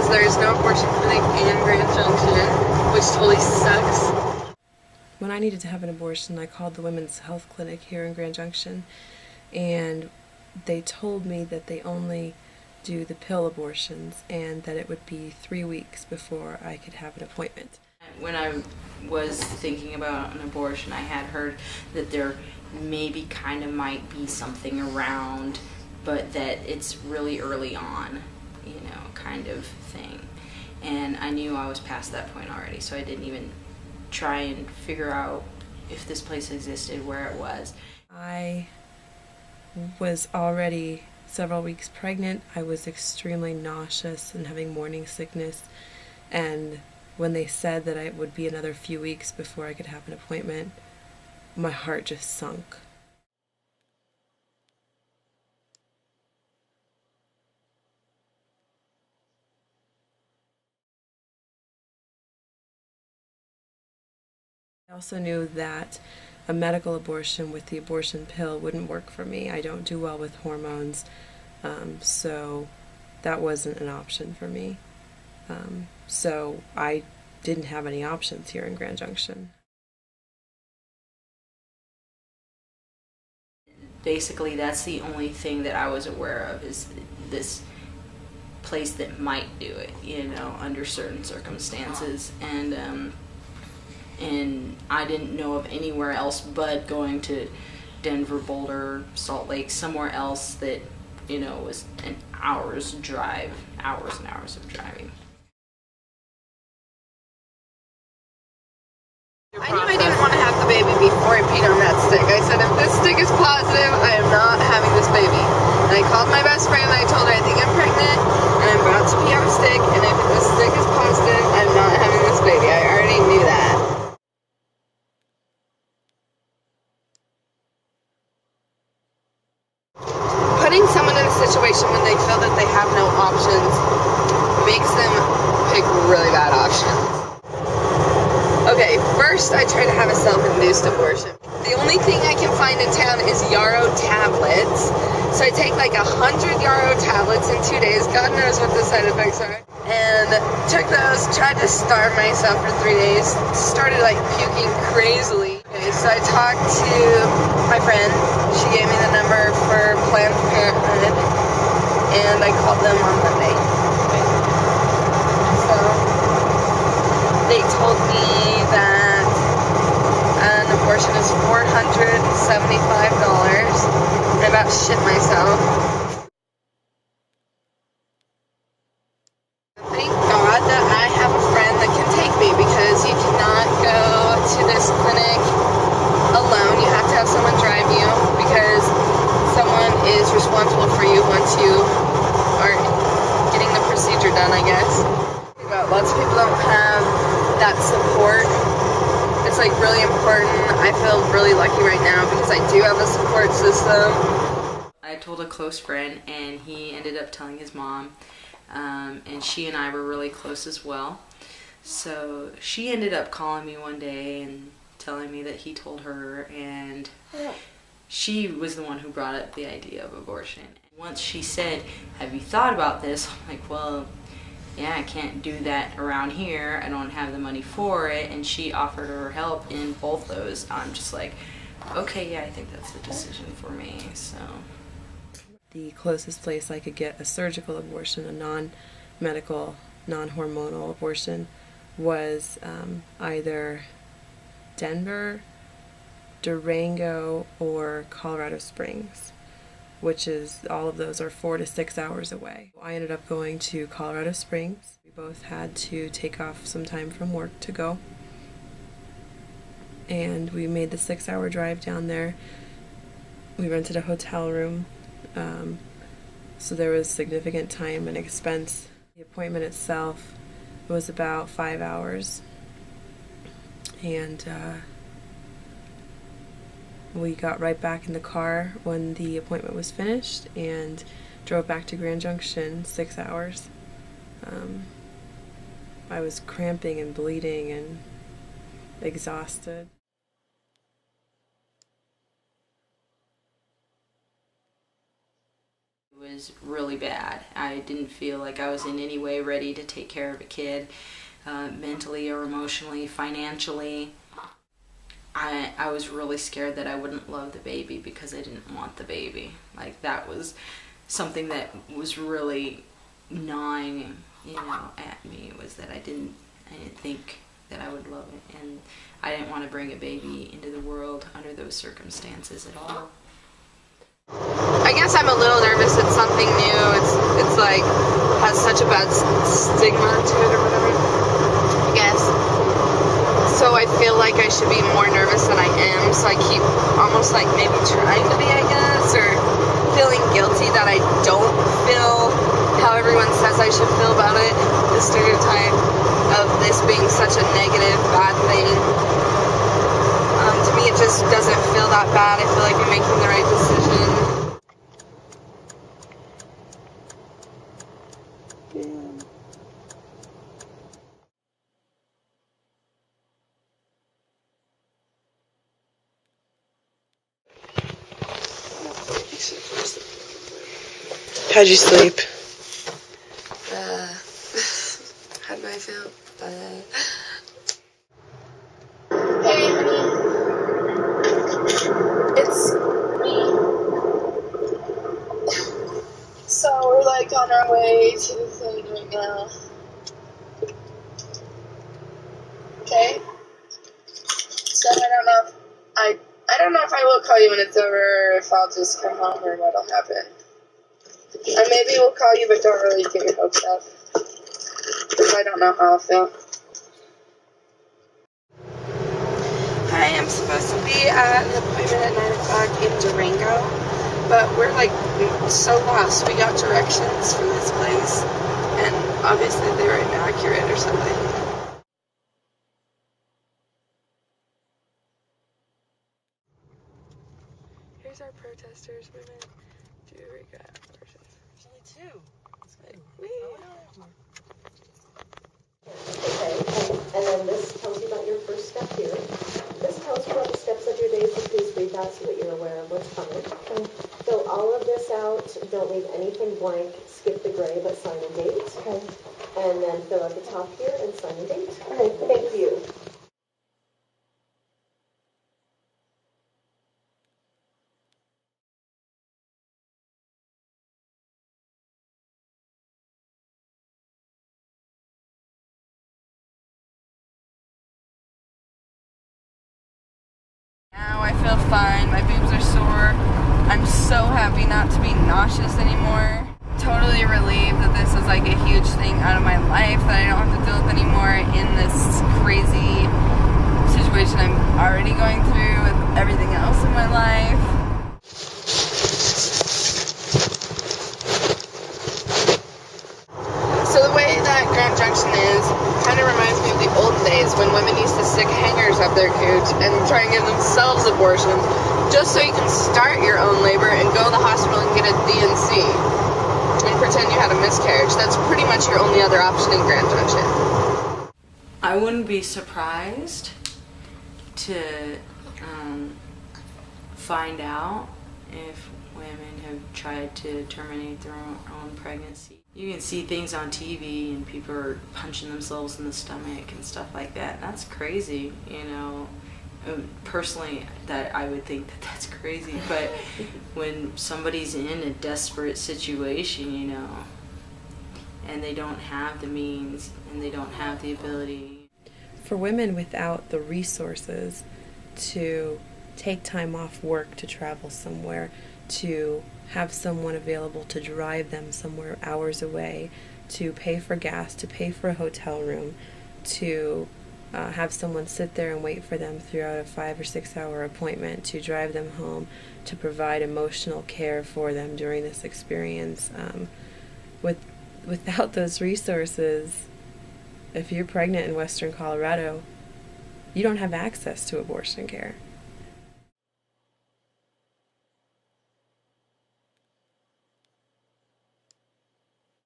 so there is no abortion clinic in Grand Junction, which totally sucks. When I needed to have an abortion, I called the women's health clinic here in Grand Junction, and they told me that they only do the pill abortions and that it would be 3 weeks before I could have an appointment. When I was thinking about an abortion, I had heard that there maybe kind of might be something around, but that it's really early on, you know, kind of thing. And I knew I was past that point already, so I didn't even try and figure out if this place existed, where it was. I was already several weeks pregnant. I was extremely nauseous and having morning sickness, and when they said that it would be another few weeks before I could have an appointment, my heart just sunk. I also knew that a medical abortion with the abortion pill wouldn't work for me. I don't do well with hormones, so that wasn't an option for me. So I didn't have any options here in Grand Junction. Basically, that's the only thing that I was aware of, is this place that might do it, you know, under certain circumstances. And I didn't know of anywhere else but going to Denver, Boulder, Salt Lake, somewhere else that, you know, was an hour's drive, hours and hours of driving. I knew I didn't want to have the baby before I peed on that stick. I said, if this stick is positive, I am not having this baby. And I called my best friend and I told her, I think I'm pregnant and I'm about to pee on a stick, and if this stick is positive, I'm not having this baby. I already knew that. Putting someone in a situation when they feel that they have no options makes them pick really bad options. Okay, first I try to have a self-induced abortion. The only thing I can find in town is yarrow tablets. So I take like 100 yarrow tablets in 2 days. God knows what the side effects are. And took those, tried to starve myself for 3 days. Started like puking crazily. Okay, so I talked to my friend. She gave me the number for Planned Parenthood. And I called them on Monday. So they told me that an abortion is $475. I about shit myself. Thank God that I have a friend that can take me, because you cannot go to this clinic alone. You have to have someone drive you, because someone is responsible for you once you are getting the procedure done, I guess. Lots of people don't have that support. It's like really important. I feel really lucky right now because I do have a support system. I told a close friend, and he ended up telling his mom, and she and I were really close as well. So she ended up calling me one day and telling me that he told her, and she was the one who brought up the idea of abortion. Once she said, "Have you thought about this?" I'm like, well, yeah, I can't do that around here. I don't have the money for it. And she offered her help in both those. I'm just like, okay, yeah, I think that's the decision for me. So The closest place I could get a surgical abortion, a non-medical, non-hormonal abortion, was either Denver, Durango, or Colorado Springs, which is, all of those are 4 to 6 hours away. I ended up going to Colorado Springs. We both had to take off some time from work to go, and we made the 6-hour drive down there. We rented a hotel room, so there was significant time and expense. The appointment itself was about 5 hours, and we got right back in the car when the appointment was finished and drove back to Grand Junction, 6 hours. I was cramping and bleeding and exhausted. It was really bad. I didn't feel like I was in any way ready to take care of a kid, mentally or emotionally, financially. I was really scared that I wouldn't love the baby because I didn't want the baby. Like, that was something that was really gnawing, at me, was that I didn't think that I would love it, and I didn't want to bring a baby into the world under those circumstances at all. I guess I'm a little nervous. It's something new. It's like has such a bad stigma to it or whatever, I guess. So I feel like I should be more nervous than I am. So I keep almost like maybe trying to be, I guess, or feeling guilty that I don't feel how everyone says I should feel about it. The stereotype of this being such a negative, bad thing. To me, it just doesn't feel that bad. I feel like I'm making the right decision. How'd you sleep? How do I feel? Hey, honey. It's me. So we're like on our way to the thing right now. Okay? So I don't know if I will call you when it's over, or if I'll just come home, or what'll happen. And maybe we'll call you, but don't really get your hopes up, because I don't know how I'll feel. I am supposed to be at an appointment at 9 o'clock in Durango, but we're like so lost. We got directions for this place, and obviously they were inaccurate or something. Here's our protesters, women. Do regret abortions. There's only two. It's good. Okay, and then this tells you about your first step here. This tells you about the steps of your day, so please read that so that you're aware of what's coming. Okay. Fill all of this out. Don't leave anything blank. Skip the gray, but sign and date. Okay. And then fill at the top here and sign and date. Okay, thank you. Now I feel fine. My boobs are sore. I'm so happy not to be nauseous anymore. Totally relieved that this is like a huge thing out of my life that I don't have to deal with anymore in this crazy situation I'm already going through with everything else in my life. So the way that Grand Junction is kind of reminds me of the old days when women used to stick hangers up their cooch and try and give themselves abortions just so you can start your own labor and go to the hospital and get a D&C and pretend you had a miscarriage. That's pretty much your only other option in Grand Junction. I wouldn't be surprised to find out if women have tried to terminate their own pregnancy. You can see things on TV and people are punching themselves in the stomach and stuff like that. That's crazy, Personally, that I would think that that's crazy, but when somebody's in a desperate situation, and they don't have the means and they don't have the ability. For women without the resources to take time off work to travel somewhere, to have someone available to drive them somewhere hours away, to pay for gas, to pay for a hotel room, to have someone sit there and wait for them throughout a 5 or 6 hour appointment, to drive them home, to provide emotional care for them during this experience. Without those resources, if you're pregnant in Western Colorado, you don't have access to abortion care.